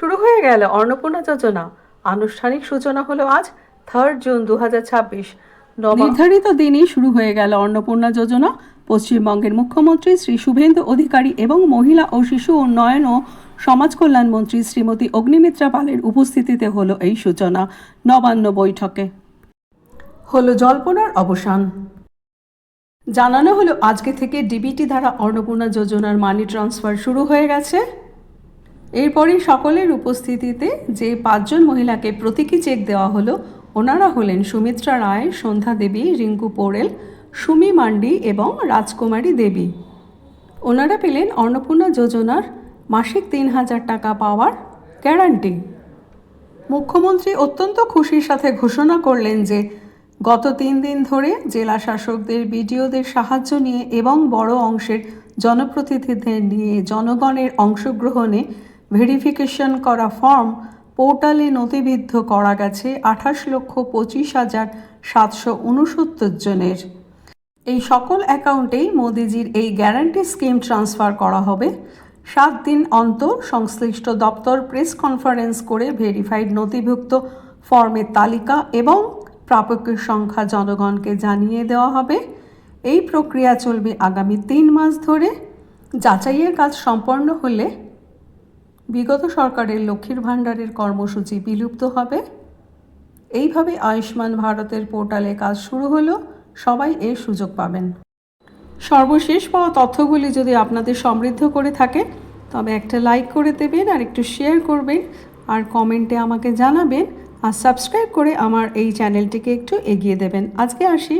শুরু হয়ে গেল অন্নপূর্ণা যোজনা। আনুষ্ঠানিক সূচনা হলো আজ 3 জুন 2026। নির্ধারিত দিনই শুরু হয়ে গেল অন্নপূর্ণা যোজনা। পশ্চিমবঙ্গের মুখ্যমন্ত্রী শ্রী শুভেন্দু অধিকারী এবং মহিলা ও শিশু উন্নয়ন ও সমাজ কল্যাণ মন্ত্রী শ্রীমতী অগ্নিমিত্রা পালের উপস্থিতিতে হলো এই সূচনা। নবান্ন বৈঠকে হলো জল্পনার অবসান। জানানো হলো আজকে থেকে ডিবিটি দ্বারা অন্নপূর্ণা যোজনার মানি ট্রান্সফার শুরু হয়ে গেছে। এরপরই সকলের উপস্থিতিতে যে 5 জন মহিলাকে প্রতীকী চেক দেওয়া হলো, ওনারা হলেন সুমিত্রা রায়, সন্ধ্যা দেবী, রিঙ্কু পোড়েল, সুমি মান্ডি এবং রাজকুমারী দেবী। ওনারা পেলেন অন্নপূর্ণা যোজনার মাসিক 3,000 টাকা পাওয়ার গ্যারান্টি। মুখ্যমন্ত্রী অত্যন্ত খুশির সাথে ঘোষণা করলেন যে গত 3 দিন ধরে জেলা শাসকদের, বিডিওদের সাহায্য নিয়ে এবং বড় অংশের জনপ্রতিনিধিদের নিয়ে জনগণের অংশগ্রহণে ভেরিফিকেশন করা ফর্ম পোর্টালে নথিবদ্ধ করা গেছে 28,25,769 জনের। এই সকল অ্যাকাউন্টেই মোদিজির এই গ্যারান্টি স্কিম ট্রান্সফার করা হবে। 7 দিন অন্তর সংশ্লিষ্ট দপ্তর প্রেস কনফারেন্স করে ভেরিফাইড নথিভুক্ত ফর্মের তালিকা এবং প্রাপকের সংখ্যা জনগণকে জানিয়ে দেওয়া হবে। এই প্রক্রিয়া চলবে আগামী 3 মাস ধরে। যাচাইয়ের কাজ সম্পন্ন হলে বিগত সরকারের লক্ষ্মীর ভাণ্ডারের কর্মসূচি বিলুপ্ত হবে। এইভাবে আয়ুষ্মান ভারতের পোর্টালে কাজ শুরু হলো, সবাই এর সুযোগ পাবেন। সর্বশেষ পাওয়া তথ্যগুলি যদি আপনাদের সমৃদ্ধ করে থাকে তবে একটা লাইক করে দেবেন, আর একটু শেয়ার করবেন, আর কমেন্টে আমাকে জানাবেন, আর সাবস্ক্রাইব করে আমার এই চ্যানেলটিকে একটু এগিয়ে দেবেন। আজকে আসি।